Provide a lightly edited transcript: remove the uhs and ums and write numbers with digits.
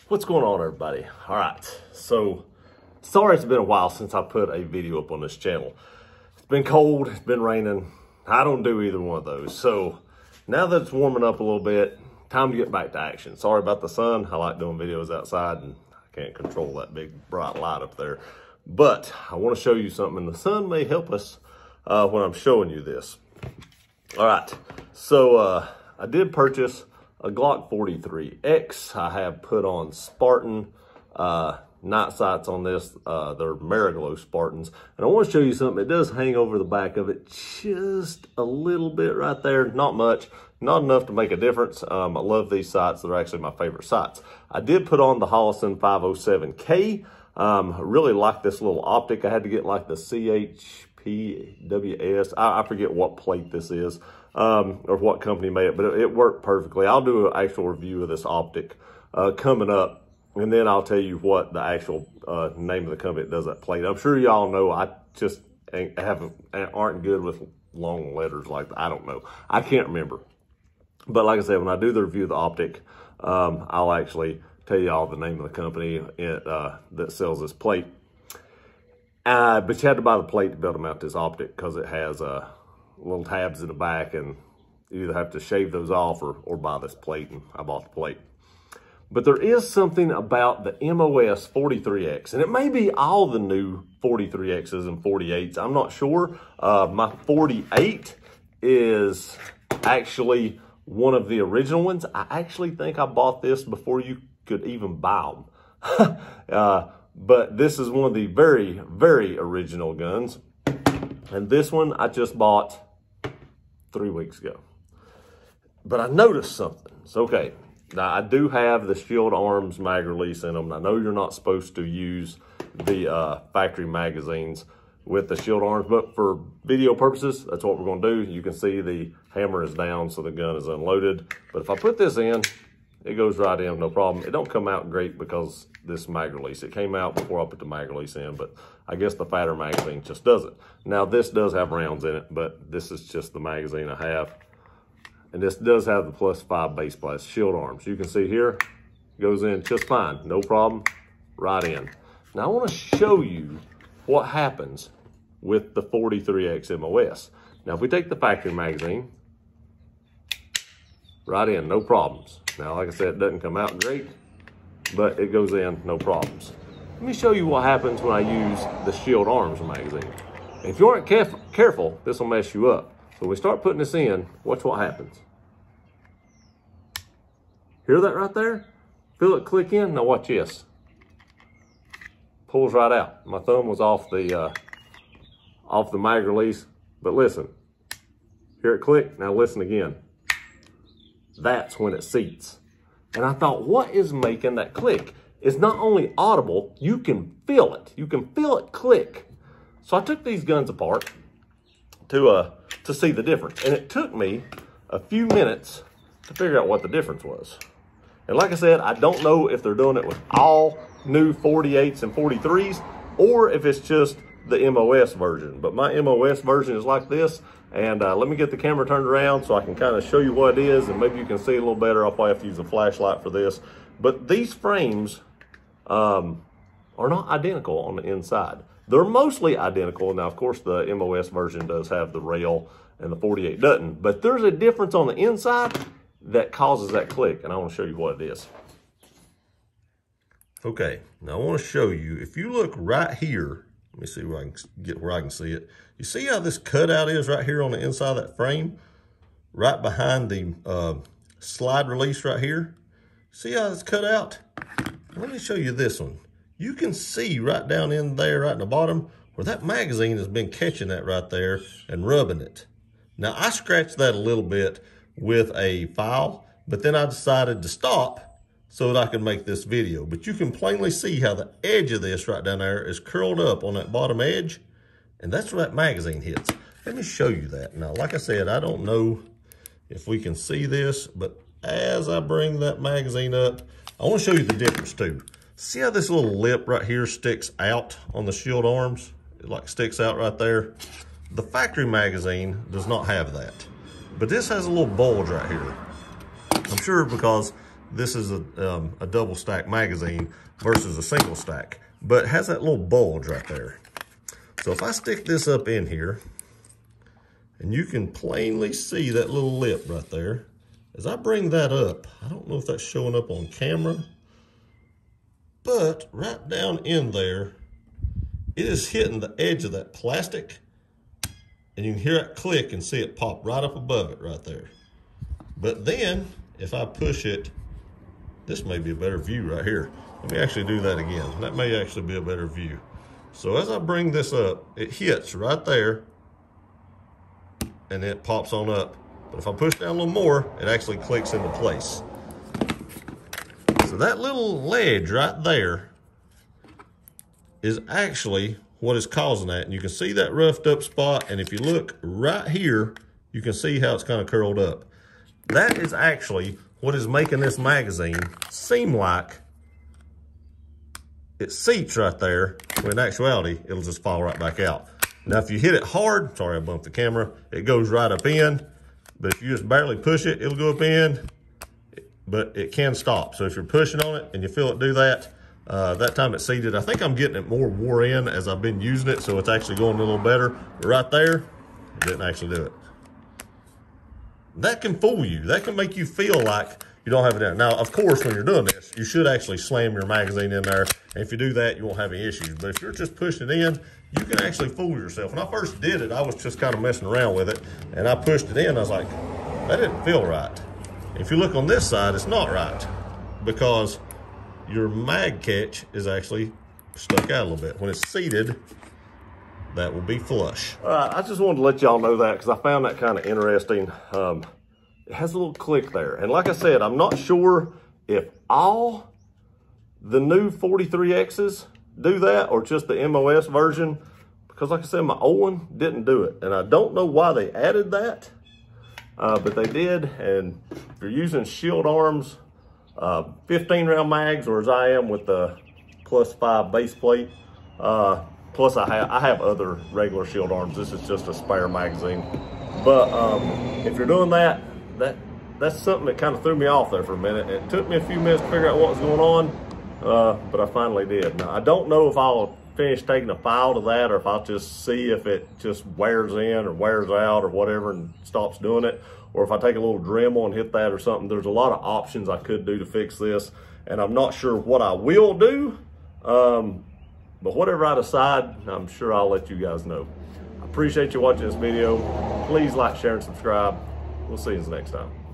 What's going on, everybody? All right, so sorry it's been a while since I put a video up on this channel. It's been cold, it's been raining. I don't do either one of those. So now that it's warming up a little bit, time to get back to action. Sorry about the sun. I like doing videos outside and I can't control that big bright light up there. But I want to show you something, and the sun may help us when I'm showing you this. All right, so I did purchase a Glock 43X. I have put on Spartan night sights on this. They're Mariglow Spartans. And I want to show you something. It does hang over the back of it just a little bit right there. Not much, not enough to make a difference. I love these sights. They're actually my favorite sights. I did put on the Hollison 507K. I really like this little optic. I had to get like the CHPWS. I forget what plate this is. Or what company made it, but it worked perfectly. I'll do an actual review of this optic coming up, and then I'll tell you what the actual name of the company that does that plate. I'm sure y'all know. I just aren't good with long letters like that. I don't know. I can't remember. But like I said, when I do the review of the optic, I'll actually tell y'all the name of the company that sells this plate. But you had to buy the plate to be able to mount this optic because it has little tabs in the back, and you either have to shave those off or buy this plate, and I bought the plate. But there is something about the MOS 43X, and it may be all the new 43Xs and 48s. I'm not sure. My 48 is actually one of the original ones. I actually think I bought this before you could even buy them. But this is one of the very, very original guns. And this one I just bought 3 weeks ago. But I noticed something. It's okay. Now, I do have the Shield Arms mag release in them. I know you're not supposed to use the factory magazines with the Shield Arms, but for video purposes, that's what we're going to do. You can see the hammer is down, so the gun is unloaded. But if I put this in, it goes right in, no problem. It don't come out great because this mag release. It came out before I put the mag release in, but I guess the fatter magazine just doesn't. Now, this does have rounds in it, but this is just the magazine I have. And this does have the +5 base blast Shield Arms. You can see here, it goes in just fine, no problem, right in. Now, I want to show you what happens with the 43X MOS. Now, if we take the factory magazine, right in, no problems. Now, like I said, it doesn't come out great, but it goes in, no problems. Let me show you what happens when I use the Shield Arms magazine. If you aren't careful, this will mess you up. So when we start putting this in, watch what happens. Hear that right there? Feel it click in? Now watch this. Pulls right out. My thumb was off the mag release, but listen. Hear it click? Now listen again. That's when it seats. And I thought, what is making that click? It's not only audible, you can feel it. You can feel it click. So I took these guns apart to see the difference. And it took me a few minutes to figure out what the difference was. And like I said, I don't know if they're doing it with all new 48s and 43s or if it's just the MOS version. But my MOS version is like this. And let me get the camera turned around so I can kind of show you what it is, and maybe you can see a little better. I'll probably have to use a flashlight for this. But these frames are not identical on the inside. They're mostly identical. Now, of course, the MOS version does have the rail and the 48 doesn't. But there's a difference on the inside that causes that click, and I want to show you what it is. Okay, now I want to show you, if you look right here, let me see where I can get where I can see it. You see how this cutout is right here on the inside of that frame? Right behind the slide release right here. See how it's cut out? Let me show you this one. You can see right down in there, right in the bottom, where that magazine has been catching that right there and rubbing it. Now, I scratched that a little bit with a file, but then I decided to stop so that I could make this video. But you can plainly see how the edge of this right down there is curled up on that bottom edge, and that's where that magazine hits. Let me show you that. Now, like I said, I don't know if we can see this, but as I bring that magazine up, I want to show you the difference too. See how this little lip right here sticks out on the Shield Arms? It like sticks out right there. The factory magazine does not have that, but this has a little bulge right here. I'm sure because this is a double stack magazine versus a single stack, but it has that little bulge right there. So if I stick this up in here, and you can plainly see that little lip right there, as I bring that up, I don't know if that's showing up on camera, but right down in there, it is hitting the edge of that plastic, and you can hear it click and see it pop right up above it right there. But then, if I push it, this may be a better view right here. Let me actually do that again. That may actually be a better view. So as I bring this up, it hits right there, and it pops on up. But if I push down a little more, it actually clicks into place. So that little ledge right there is actually what is causing that. And you can see that roughed up spot. And if you look right here, you can see how it's kind of curled up. That is actually what is making this magazine seem like it seats right there, when in actuality, it'll just fall right back out. Now, if you hit it hard, sorry I bumped the camera, it goes right up in. But if you just barely push it, it'll go up in, but it can stop. So if you're pushing on it and you feel it do that, that time it's seated. I think I'm getting it more wore in as I've been using it, so it's actually going a little better. But right there, it didn't actually do it. That can fool you. That can make you feel like you don't have it in. Now, of course, when you're doing this, you should actually slam your magazine in there. And if you do that, you won't have any issues. But if you're just pushing it in, you can actually fool yourself. When I first did it, I was just kind of messing around with it. And I pushed it in. I was like, that didn't feel right. If you look on this side, it's not right, because your mag catch is actually stuck out a little bit. When it's seated, that will be flush. All right, I just wanted to let y'all know that because I found that kind of interesting. It has a little click there. And like I said, I'm not sure if all the new 43Xs do that or just the MOS version, because like I said, my old one didn't do it. And I don't know why they added that, but they did. And if you're using Shield Arms 15 round mags, or as I am with the +5 base plate, plus I have other regular Shield Arms. This is just a spare magazine. But if you're doing that, that's something that kind of threw me off there for a minute. It took me a few minutes to figure out what was going on, but I finally did. Now, I don't know if I'll finish taking a file to that, or if I'll just see if it just wears in or wears out or whatever and stops doing it, or if I take a little Dremel and hit that or something. There's a lot of options I could do to fix this, and I'm not sure what I will do, but whatever I decide, I'm sure I'll let you guys know. I appreciate you watching this video. Please like, share, and subscribe. We'll see you next time.